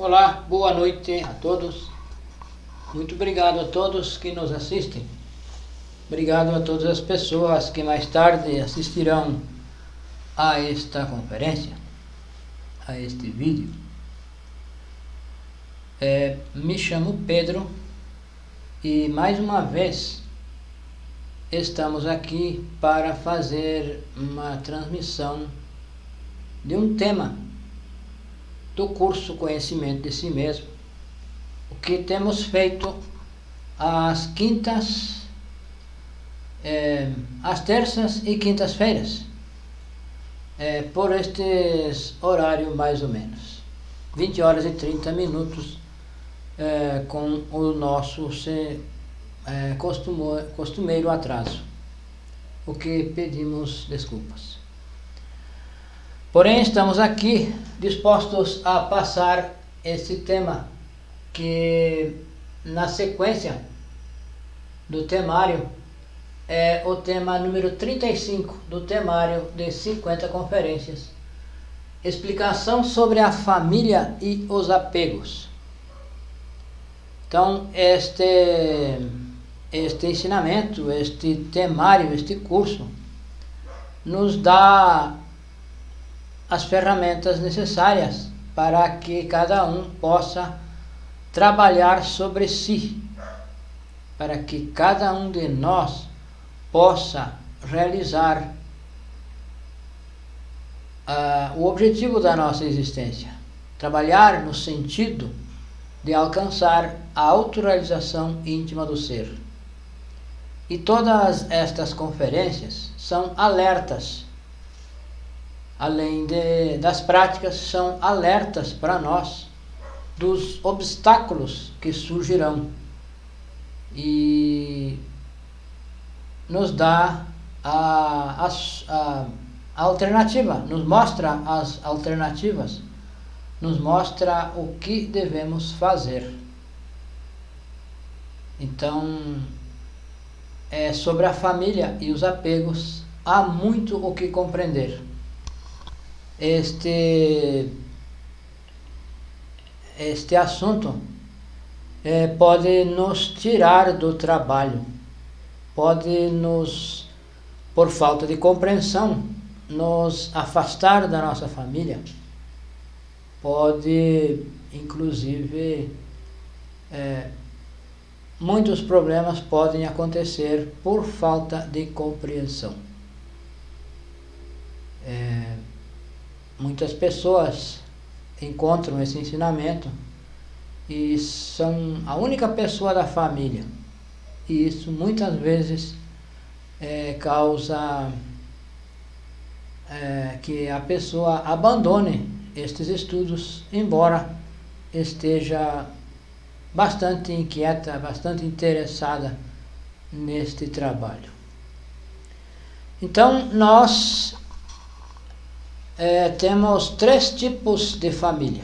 Olá, boa noite a todos. Muito obrigado a todos que nos assistem. Obrigado a todas as pessoas que mais tarde assistirão a esta conferência, a este vídeo. Me chamo Pedro e mais uma vez estamos aqui para fazer uma transmissão de um tema do curso Conhecimento de Si Mesmo, o que temos feito às quintas, às terças e quintas-feiras, por estes horários mais ou menos, 20 horas e 30 minutos, com o nosso costumeiro atraso, o que pedimos desculpas. Porém, estamos aqui dispostos a passar esse tema que, na sequência do temário, é o tema número 35 do temário de 50 conferências. Explicação sobre a família e os apegos. Então, este ensinamento, este temário, este curso, nos dá as ferramentas necessárias para que cada um possa trabalhar sobre si, para que cada um de nós possa realizar o objetivo da nossa existência, trabalhar no sentido de alcançar a autorrealização íntima do ser. E todas estas conferências são alertas, além das práticas, são alertas para nós dos obstáculos que surgirão e nos dá a alternativa, nos mostra as alternativas, nos mostra o que devemos fazer. Então, sobre a família e os apegos, há muito o que compreender. Este assunto pode nos tirar do trabalho, pode nos, por falta de compreensão, nos afastar da nossa família, pode, inclusive, muitos problemas podem acontecer por falta de compreensão. Muitas pessoas encontram esse ensinamento e são a única pessoa da família, e isso muitas vezes causa que a pessoa abandone estes estudos, embora esteja bastante inquieta, bastante interessada neste trabalho. Então, nós temos 3 tipos de família.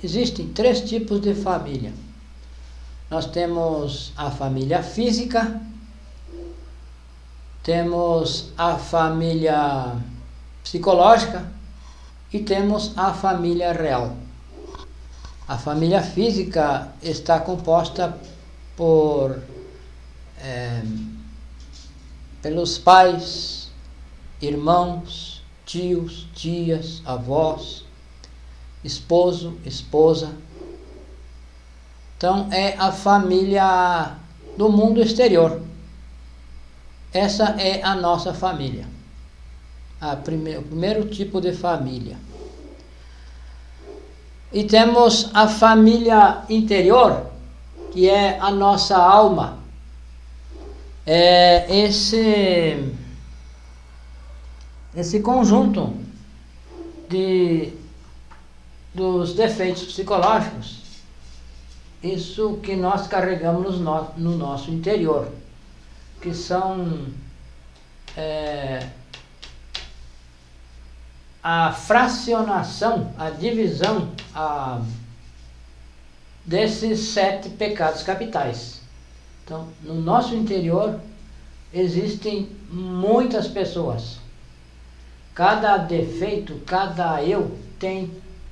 Existem 3 tipos de família. Nós temos a família física, temos a família psicológica e temos a família real. A família física está composta pelos pais, irmãos, tios, tias, avós, esposo, esposa. Então, é a família do mundo exterior. Essa é a nossa família. O primeiro tipo de família. E temos a família interior, que é a nossa alma. Esse conjunto dos defeitos psicológicos, isso que nós carregamos no nosso interior, que são a fracionação, a divisão desses 7 pecados capitais. Então, no nosso interior existem muitas pessoas. Cada defeito, cada eu tem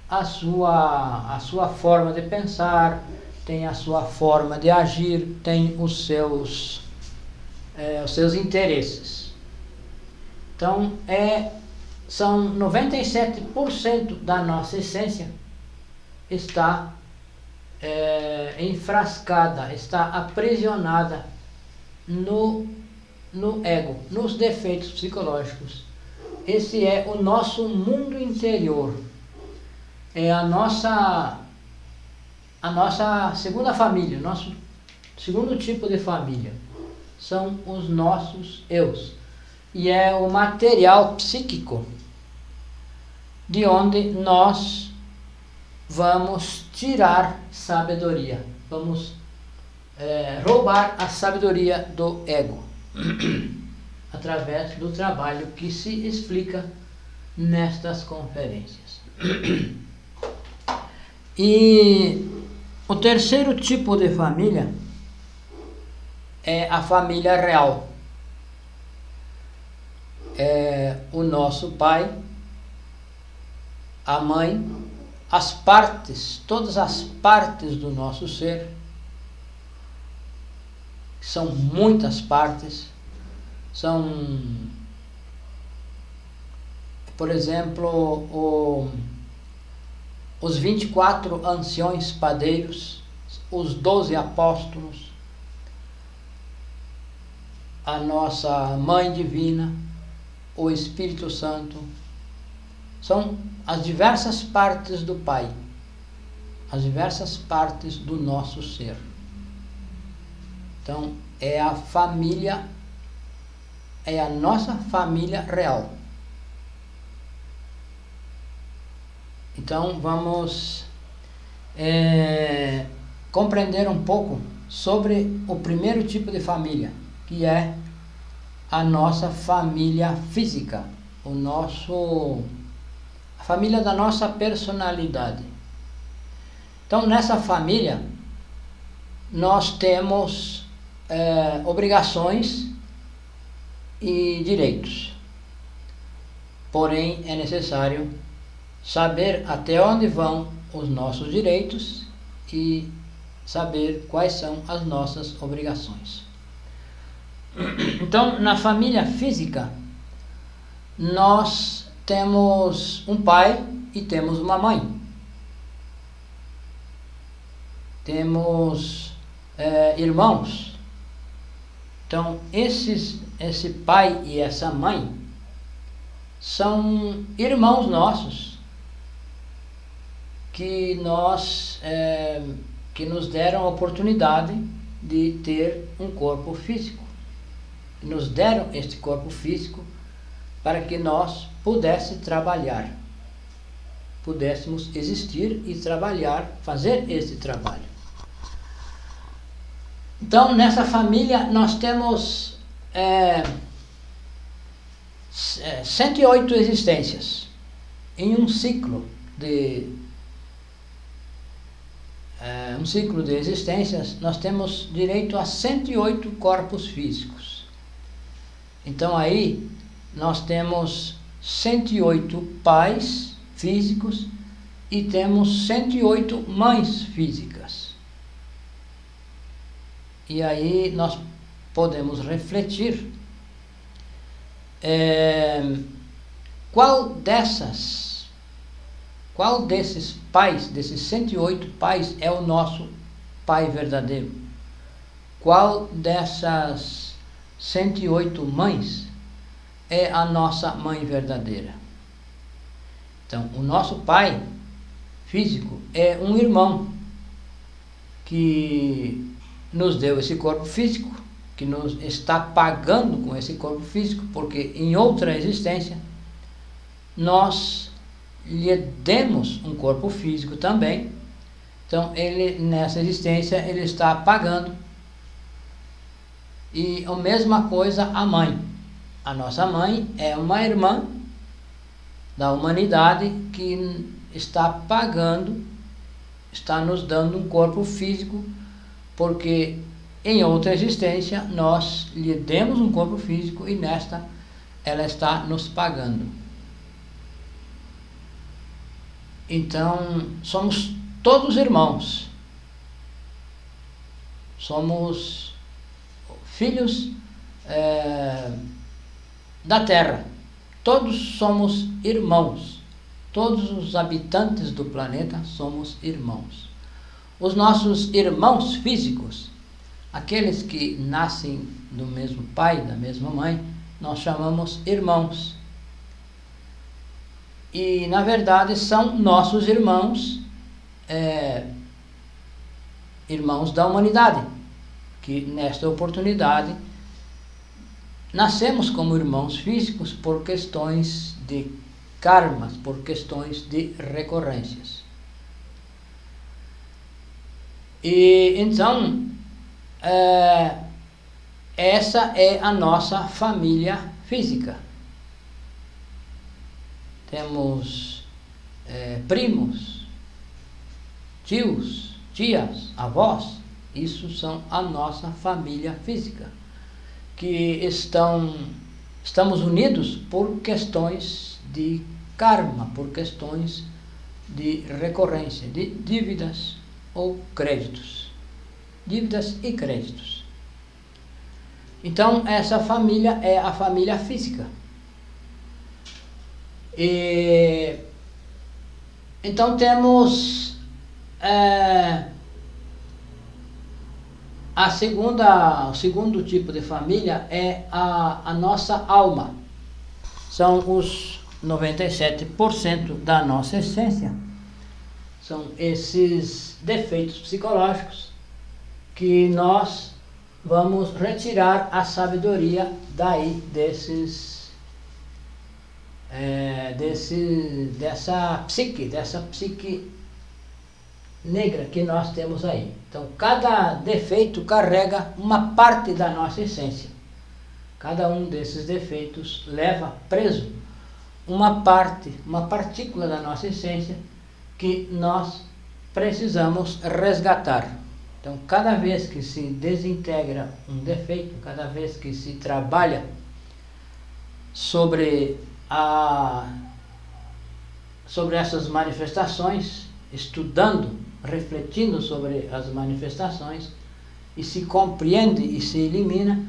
a sua forma de pensar, tem a sua forma de agir, tem os seus interesses. Então, são 97% da nossa essência está enfrascada, está aprisionada no ego, nos defeitos psicológicos. Esse é o nosso mundo interior, é a nossa segunda família, nosso segundo tipo de família, são os nossos eus, e é o material psíquico de onde nós vamos tirar sabedoria, vamos roubar a sabedoria do ego, através do trabalho que se explica nestas conferências. E o terceiro tipo de família é a família real. É o nosso pai, a mãe, as partes, todas as partes do nosso ser, são muitas partes, são, por exemplo, os 24 anciões padeiros, os 12 apóstolos, a nossa Mãe Divina, o Espírito Santo, são as diversas partes do Pai, as diversas partes do nosso ser. Então, é a família, é a nossa família real. Então, vamos compreender um pouco sobre o primeiro tipo de família, que é a nossa família física, a família da nossa personalidade. Então, nessa família, nós temos obrigações e direitos. Porém, é necessário saber até onde vão os nossos direitos e saber quais são as nossas obrigações. Então, na família física, nós temos um pai e temos uma mãe. Temos irmãos. Então, esse pai e essa mãe são irmãos nossos que nos deram a oportunidade de ter um corpo físico. Nos deram este corpo físico para que nós pudéssemos existir e trabalhar, fazer este trabalho. Então, nessa família, nós temos 108 existências. Em um ciclo de existências, nós temos direito a 108 corpos físicos. Então, aí, nós temos 108 pais físicos e temos 108 mães físicas. E aí nós podemos refletir qual desses pais, desses 108 pais, é o nosso pai verdadeiro? Qual dessas 108 mães é a nossa mãe verdadeira? Então, o nosso pai físico é um irmão que nos deu esse corpo físico, que nos está pagando com esse corpo físico, porque em outra existência nós lhe demos um corpo físico também. Então, nessa existência ele está pagando. E a mesma coisa a mãe. A nossa mãe é uma irmã da humanidade que está pagando, está nos dando um corpo físico, porque em outra existência nós lhe demos um corpo físico e nesta ela está nos pagando. Então, somos todos irmãos. Somos filhos da Terra. Todos somos irmãos. Todos os habitantes do planeta somos irmãos. Os nossos irmãos físicos, aqueles que nascem do mesmo pai, da mesma mãe, nós chamamos irmãos. E, na verdade, são nossos irmãos, irmãos da humanidade, que nesta oportunidade nascemos como irmãos físicos por questões de karmas, por questões de recorrências. E então, essa é a nossa família física. Temos primos, tios, tias, avós. Isso são a nossa família física, que estamos unidos por questões de karma, por questões de recorrência, de dívidas ou créditos. Dívidas e créditos. Então, essa família é a família física. E então temos o segundo tipo de família é a nossa alma. São os 97% da nossa essência. São esses defeitos psicológicos que nós vamos retirar a sabedoria daí dessa psique negra que nós temos aí. Então, cada defeito carrega uma parte da nossa essência. Cada um desses defeitos leva preso uma partícula da nossa essência que nós precisamos resgatar. Então, cada vez que se desintegra um defeito, cada vez que se trabalha sobre essas manifestações, estudando, refletindo sobre as manifestações, e se compreende e se elimina,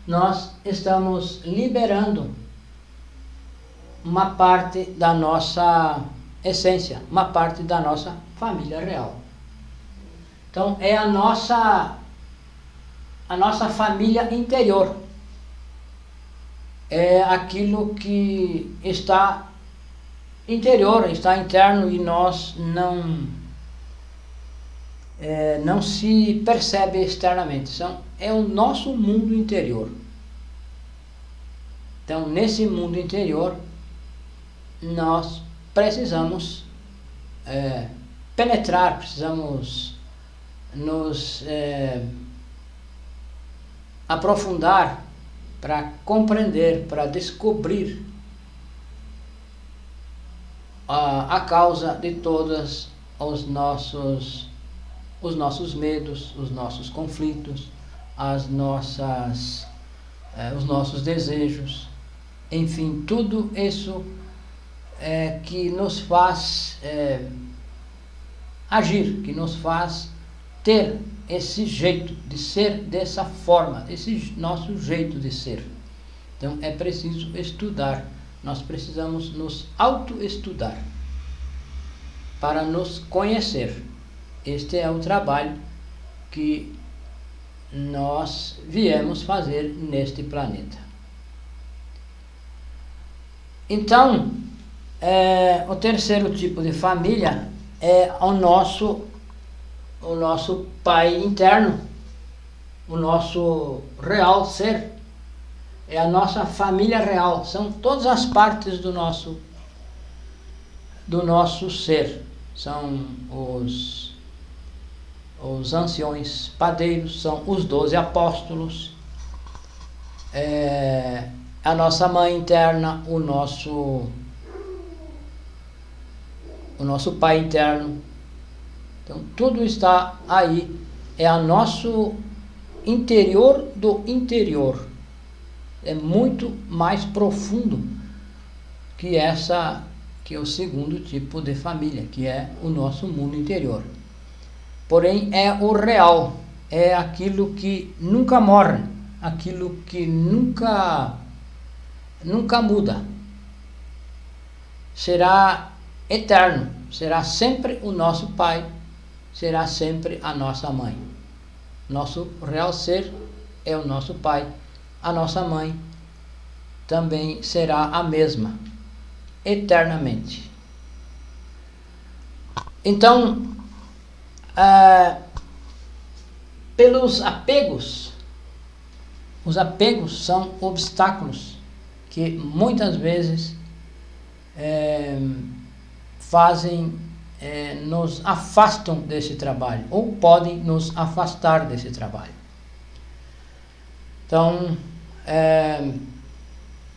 nós estamos liberando uma parte da nossa essência, uma parte da nossa família real. Então, é a nossa família interior. É aquilo que está interior, está interno e nós não se percebe externamente. Então, é o nosso mundo interior. Então, nesse mundo interior, nós precisamos penetrar, precisamos nos aprofundar para compreender, para descobrir a causa de todos os nossos medos, os nossos conflitos, os nossos desejos, enfim, tudo isso que nos faz agir, que nos faz ter esse jeito de ser dessa forma, esse nosso jeito de ser. Então é preciso estudar, nós precisamos nos autoestudar para nos conhecer. Este é o trabalho que nós viemos fazer neste planeta. Então, o terceiro tipo de família é o nosso pai interno, o nosso real ser, é a nossa família real, são todas as partes do nosso ser, são os anciões padeiros, são os 12 apóstolos, a nossa mãe interna, o nosso pai interno. Então, tudo está aí, é o nosso interior do interior. É muito mais profundo que que é o segundo tipo de família, que é o nosso mundo interior. Porém, é o real, é aquilo que nunca morre, aquilo que nunca muda. Será eterno, será sempre o nosso pai, será sempre a nossa mãe. Nosso real ser é o nosso pai, a nossa mãe também será a mesma, eternamente. Então, pelos apegos, os apegos são obstáculos que muitas vezes nos afastam desse trabalho, ou podem nos afastar desse trabalho. Então,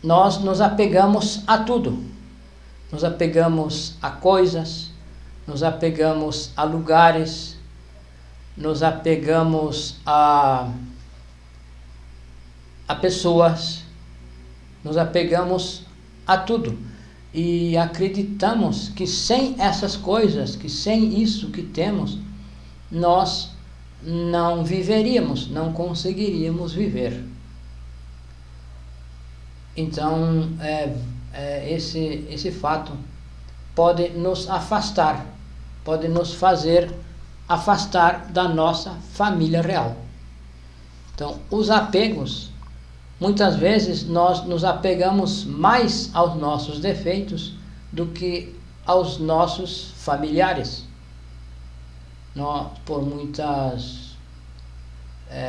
nós nos apegamos a tudo, nos apegamos a coisas, nos apegamos a lugares, nos apegamos a pessoas, nos apegamos a tudo. E acreditamos que sem essas coisas, que sem isso que temos, nós não viveríamos, não conseguiríamos viver. Então, esse fato pode nos afastar, pode nos fazer afastar da nossa família real. Então, os apegos, muitas vezes nós nos apegamos mais aos nossos defeitos do que aos nossos familiares.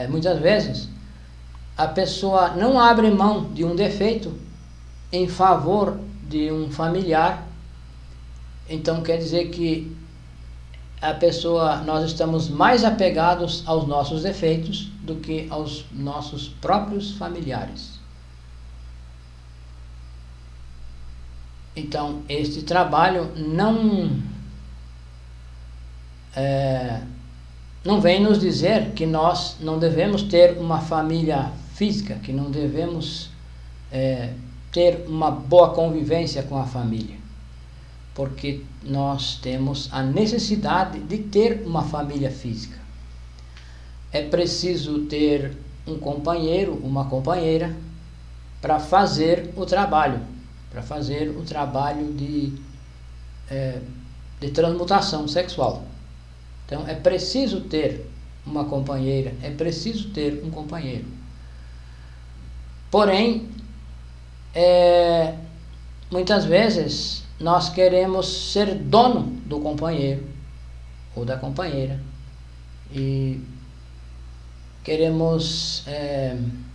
Muitas vezes a pessoa não abre mão de um defeito em favor de um familiar. Então quer dizer que nós estamos mais apegados aos nossos defeitos do que aos nossos próprios familiares. Então, este trabalho não vem nos dizer que nós não devemos ter uma família física, que não devemos ter uma boa convivência com a família, porque nós temos a necessidade de ter uma família física. É preciso ter um companheiro, uma companheira, para fazer o trabalho, de transmutação sexual. Então é preciso ter uma companheira, é preciso ter um companheiro. Porém, muitas vezes nós queremos ser dono do companheiro ou da companheira e queremos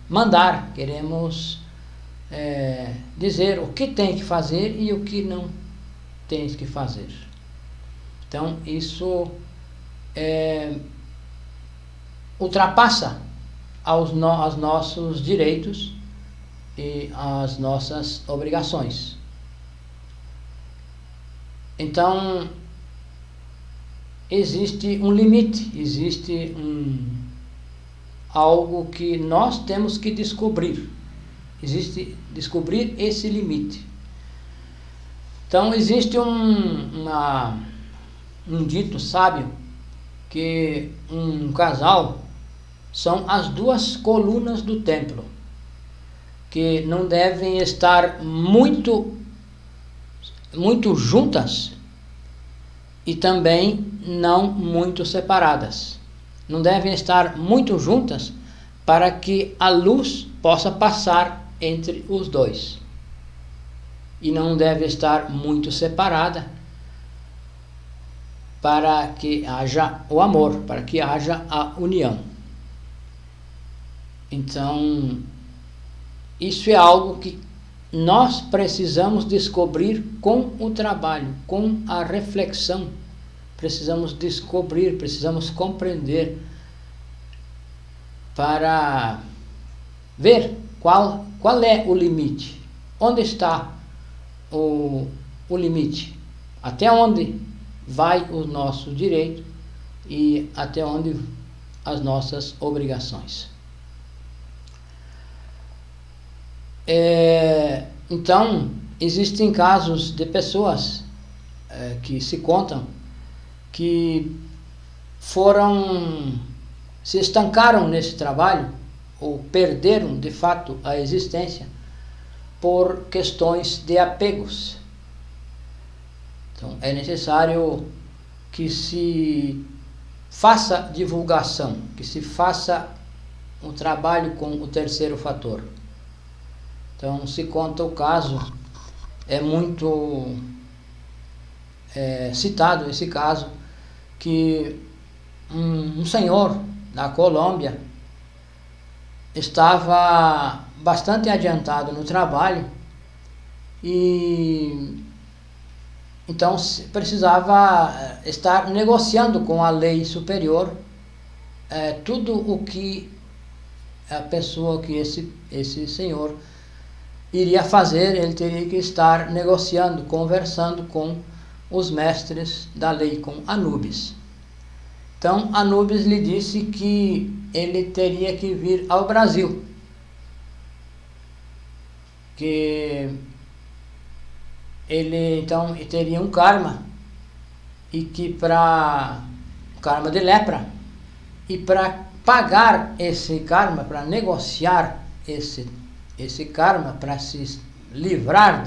mandar, queremos dizer o que tem que fazer e o que não tem que fazer. Então isso ultrapassa aos nossos direitos e as nossas obrigações. Então existe um limite, existe algo que nós temos que descobrir. Descobrir esse limite. Então existe um dito sábio que um casal são as duas colunas do templo, que não devem estar muito juntas e também não muito separadas. Não devem estar muito juntas para que a luz possa passar entre os dois. E não deve estar muito separada para que haja o amor, para que haja a união. Então, isso é algo que nós precisamos descobrir com o trabalho, com a reflexão. Precisamos descobrir, precisamos compreender para ver qual é o limite, onde está o limite, até onde vai o nosso direito e até onde as nossas obrigações. Então, existem casos de pessoas que se contam que se estancaram nesse trabalho ou perderam de fato a existência por questões de apegos. Então é necessário que se faça divulgação, que se faça um trabalho com o terceiro fator. Então se conta o caso, é muito citado esse caso, que um senhor da Colômbia estava bastante adiantado no trabalho e então precisava estar negociando com a lei superior tudo o que a pessoa, que esse senhor iria fazer. Ele teria que estar negociando, conversando com os mestres da lei, com Anubis. Então Anubis lhe disse que ele teria que vir ao Brasil, que ele então teria um karma, e que karma de lepra, e para pagar esse karma, para negociar esse karma, para se livrar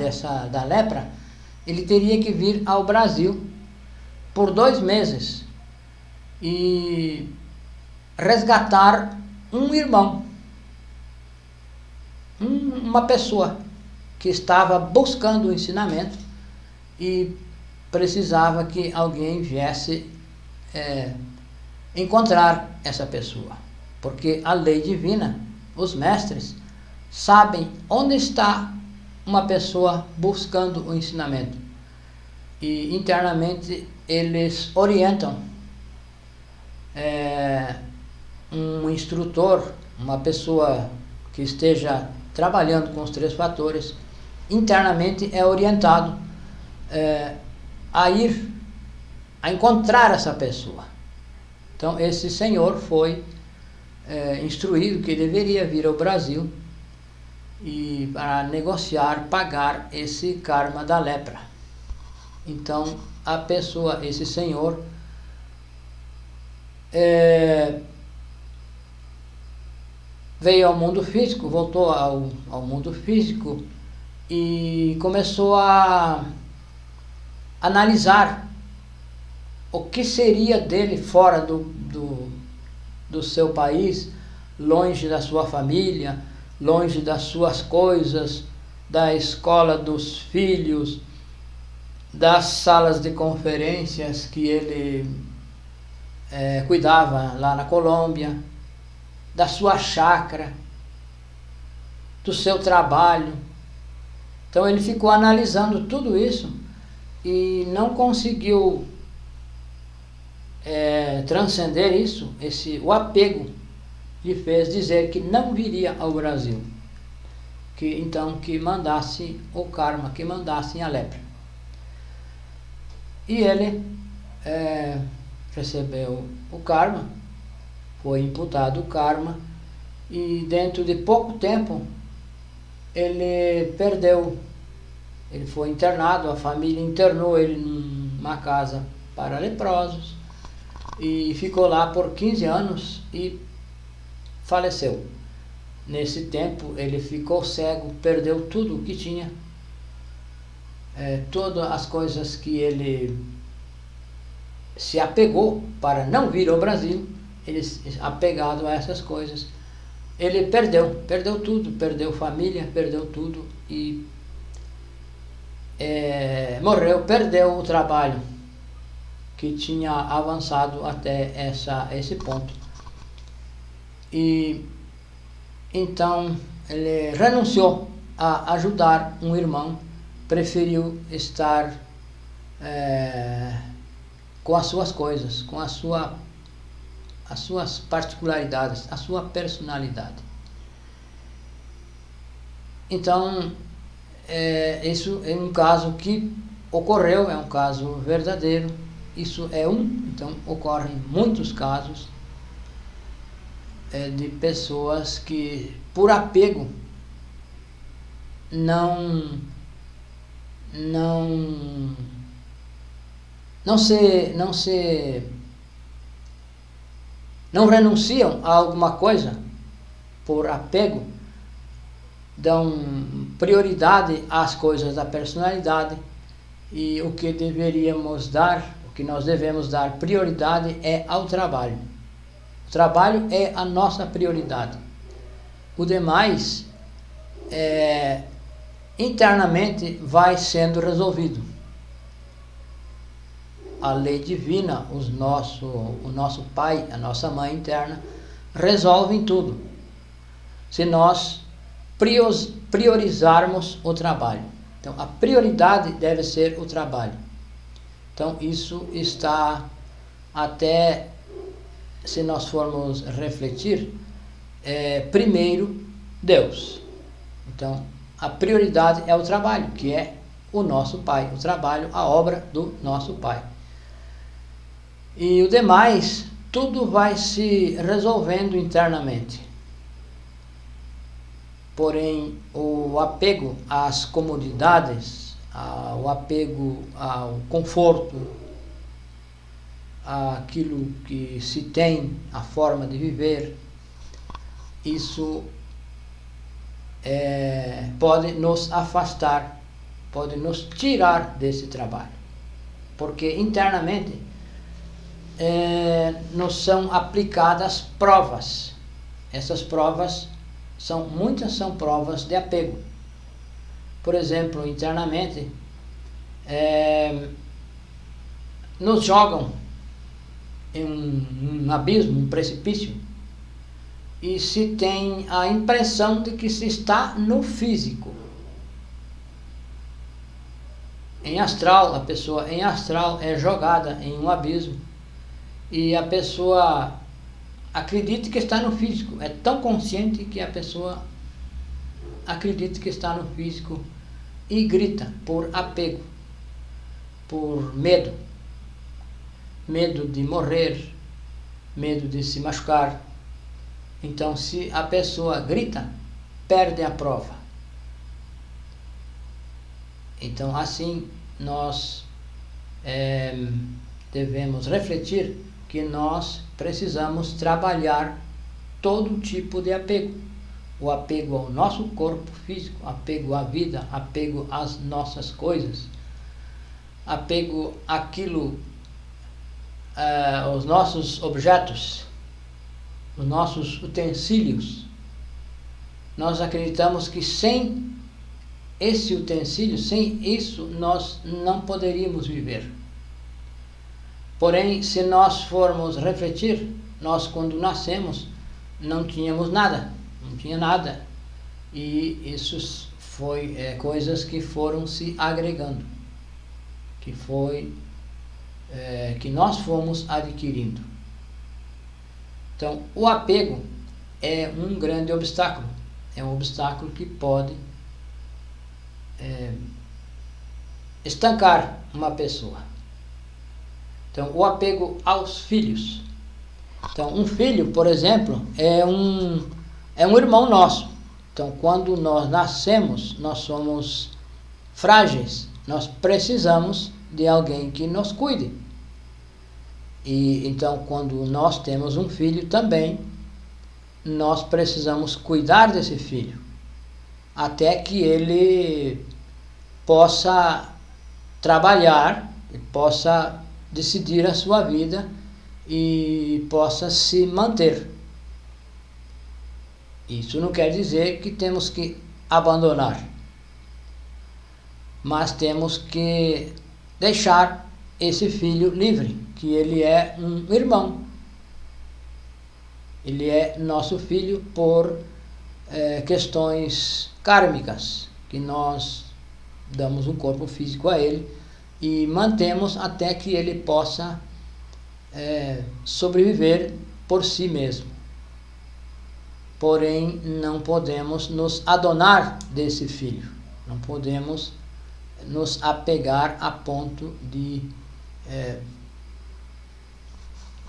da lepra, ele teria que vir ao Brasil por 2 meses e resgatar um irmão, uma pessoa que estava buscando o ensinamento e precisava que alguém viesse encontrar essa pessoa, porque a lei divina, os mestres sabem onde está uma pessoa buscando o ensinamento, e internamente eles orientam um instrutor, uma pessoa que esteja trabalhando com os 3 fatores, internamente é orientado a ir a encontrar essa pessoa. Então esse senhor foi instruído que deveria vir ao Brasil e para negociar, pagar esse karma da lepra. Então a pessoa, esse senhor, veio ao mundo físico, voltou ao mundo físico e começou a analisar o que seria dele fora do seu país, longe da sua família, longe das suas coisas, da escola dos filhos, das salas de conferências que ele cuidava lá na Colômbia, da sua chácara, do seu trabalho. Então ele ficou analisando tudo isso e não conseguiu transcender isso. O apego lhe fez dizer que não viria ao Brasil, que mandasse o karma, que mandassem a lepra. E ele recebeu o karma, foi imputado o karma, e dentro de pouco tempo ele perdeu. Ele foi internado, a família internou ele numa casa para leprosos e ficou lá por 15 anos e faleceu. Nesse tempo ele ficou cego, perdeu tudo o que tinha, todas as coisas que ele se apegou para não vir ao Brasil. Ele, apegado a essas coisas, ele perdeu tudo, perdeu família, perdeu tudo e morreu, perdeu o trabalho que tinha avançado até esse ponto. E então ele renunciou a ajudar um irmão, preferiu estar com as suas coisas, com as suas particularidades, a sua personalidade. Então isso é um caso que ocorreu, é um caso verdadeiro. Isso então ocorrem muitos casos de pessoas que por apego não não renunciam a alguma coisa por apego, dão prioridade às coisas da personalidade, e o que nós devemos dar prioridade é ao trabalho. O trabalho é a nossa prioridade. O demais internamente vai sendo resolvido. A lei divina, o nosso pai, a nossa mãe interna, resolvem tudo, se nós priorizarmos o trabalho. Então, a prioridade deve ser o trabalho. Então, isso está, até se nós formos refletir, primeiro Deus. Então, a prioridade é o trabalho, que é o nosso pai, o trabalho, a obra do nosso pai. E o demais, tudo vai se resolvendo internamente. Porém, o apego às comodidades, o apego ao conforto, àquilo que se tem, a forma de viver, isso pode nos afastar, pode nos tirar desse trabalho. Porque internamente nos são aplicadas provas. Essas provas muitas são provas de apego. Por exemplo, internamente nos jogam em um abismo, um precipício, e se tem a impressão de que se está no físico. Em astral, a pessoa em astral é jogada em um abismo e a pessoa acredita que está no físico. É tão consciente que a pessoa acredita que está no físico e grita por apego, por medo. Medo de morrer, medo de se machucar. Então, se a pessoa grita, perde a prova. Então, assim, nós devemos refletir que nós precisamos trabalhar todo tipo de apego. O apego ao nosso corpo físico, apego à vida, apego às nossas coisas, apego àquilo, aos nossos objetos, os nossos utensílios. Nós acreditamos que sem esse utensílio, sem isso, nós não poderíamos viver. Porém, se nós formos refletir, nós quando nascemos não tínhamos nada, não tinha nada. E isso foi coisas que foram se agregando, que nós fomos adquirindo. Então, o apego é um grande obstáculo. É um obstáculo que pode estancar uma pessoa. Então, o apego aos filhos. Então, um filho, por exemplo, é um irmão nosso. Então, quando nós nascemos, nós somos frágeis. Nós precisamos de alguém que nos cuide. E então, quando nós temos um filho também, nós precisamos cuidar desse filho, até que ele possa trabalhar, possa decidir a sua vida e possa se manter. Isso não quer dizer que temos que abandonar, mas temos que deixar esse filho livre, que ele é um irmão. Ele é nosso filho por questões kármicas, que nós damos um corpo físico a ele e mantemos até que ele possa sobreviver por si mesmo. Porém, não podemos nos adonar desse filho, não podemos nos apegar a ponto de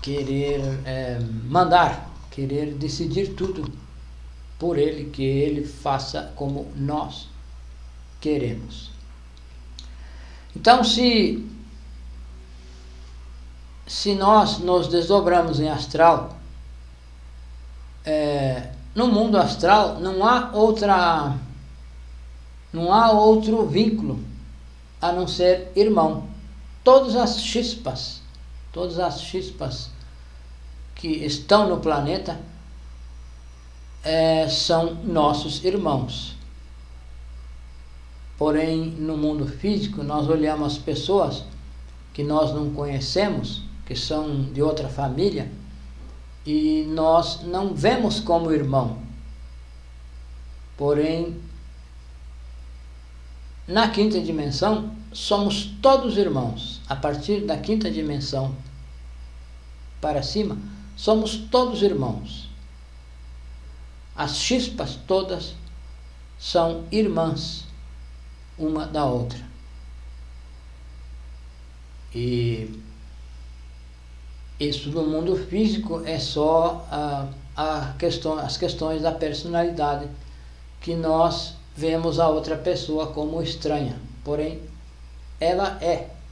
querer mandar, querer decidir tudo por ele, que ele faça como nós queremos. Então, se nós nos desdobramos em astral, no mundo astral não há outro vínculo a não ser irmão. Todas as chispas que estão no planeta são nossos irmãos. Porém, no mundo físico, nós olhamos as pessoas que nós não conhecemos, que são de outra família, e nós não vemos como irmão. Porém, na quinta dimensão, somos todos irmãos. A partir da quinta dimensão para cima, somos todos irmãos. As chispas todas são irmãs uma da outra. E isso no mundo físico é só as questões da personalidade, que nós vemos a outra pessoa como estranha. Porém, ela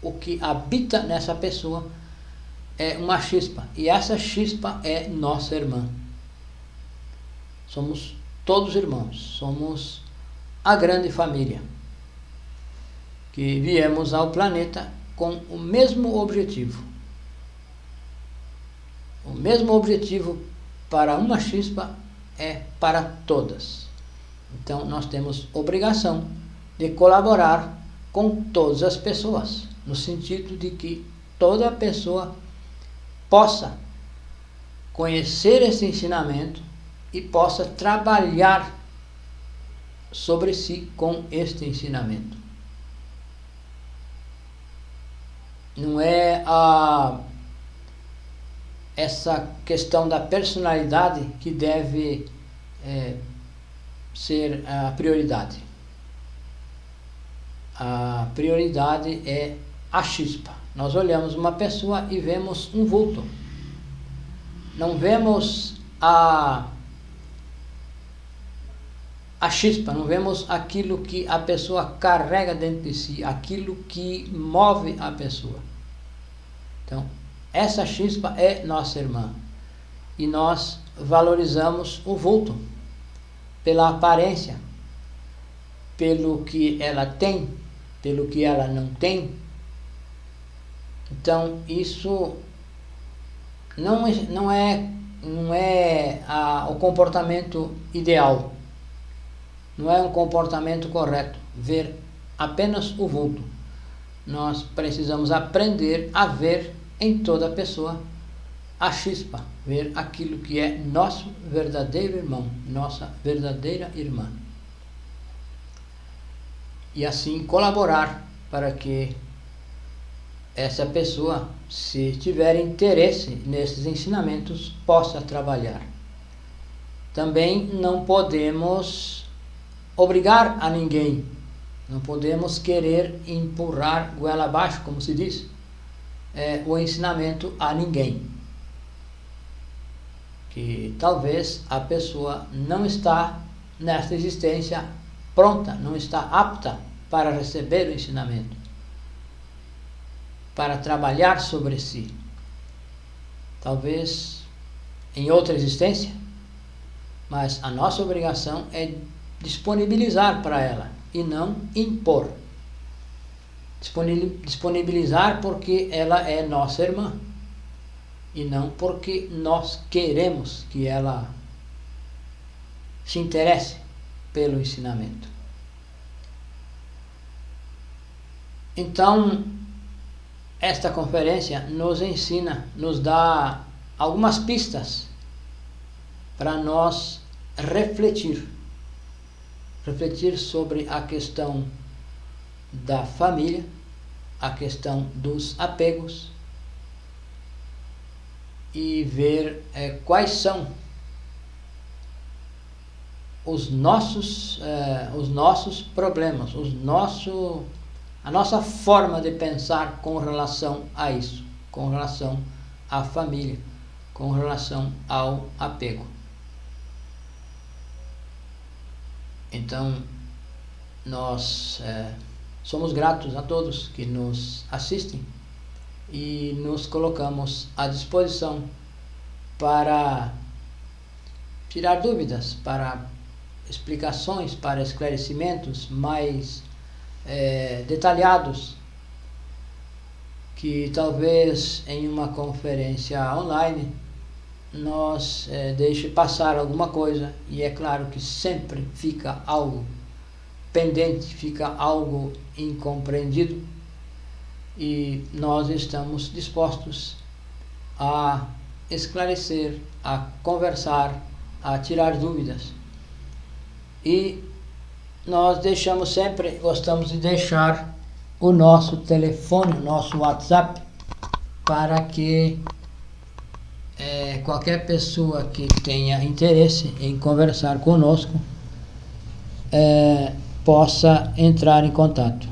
o que habita nessa pessoa é uma chispa, e essa chispa é nossa irmã. Somos todos irmãos, somos a grande família, que viemos ao planeta com o mesmo objetivo. O mesmo objetivo para uma chispa é para todas. Então, nós temos obrigação de colaborar com todas as pessoas, no sentido de que toda pessoa possa conhecer esse ensinamento e possa trabalhar sobre si com este ensinamento. Não é essa questão da personalidade que deve ser a prioridade. A prioridade é a chispa. Nós olhamos uma pessoa e vemos um vulto. Não vemos a chispa, não vemos aquilo que a pessoa carrega dentro de si, aquilo que move a pessoa. Então, essa chispa é nossa irmã. E nós valorizamos o vulto pela aparência, pelo que ela tem, pelo que ela não tem. Então, isso não é o comportamento ideal. Não é um comportamento correto ver apenas o vulto. Nós precisamos aprender a ver em toda pessoa a chispa, ver aquilo que é nosso verdadeiro irmão, nossa verdadeira irmã. E assim colaborar para que essa pessoa, se tiver interesse nesses ensinamentos, possa trabalhar. Também não podemos obrigar a ninguém, não podemos querer empurrar goela abaixo, como se diz, o ensinamento a ninguém. Que talvez a pessoa não está nesta existência pronta, não está apta para receber o ensinamento, para trabalhar sobre si. Talvez em outra existência, mas a nossa obrigação é disponibilizar para ela e não impor. Disponibilizar porque ela é nossa irmã e não porque nós queremos que ela se interesse pelo ensinamento. Então, esta conferência nos ensina, nos dá algumas pistas para nós refletir sobre a questão da família, a questão dos apegos e ver quais são os nossos problemas, a nossa forma de pensar com relação a isso, com relação à família, com relação ao apego. Então, nós somos gratos a todos que nos assistem e nos colocamos à disposição para tirar dúvidas, para explicações, para esclarecimentos mais detalhados, que talvez em uma conferência online nós deixe passar alguma coisa, e é claro que sempre fica algo pendente, fica algo incompreendido, e nós estamos dispostos a esclarecer, a conversar, a tirar dúvidas. E nós gostamos de deixar o nosso telefone, o nosso WhatsApp, para que qualquer pessoa que tenha interesse em conversar conosco possa entrar em contato.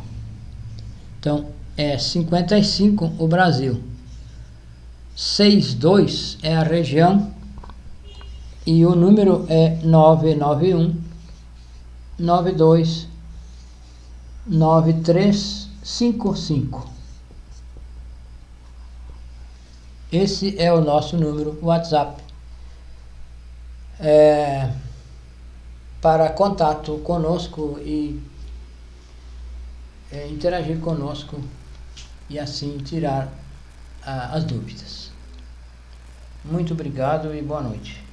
Então é 55 o Brasil, 62 é a região, e o número é 991 92 9355. Esse é o nosso número WhatsApp para contato conosco e interagir conosco, e assim tirar as dúvidas. Muito obrigado e boa noite.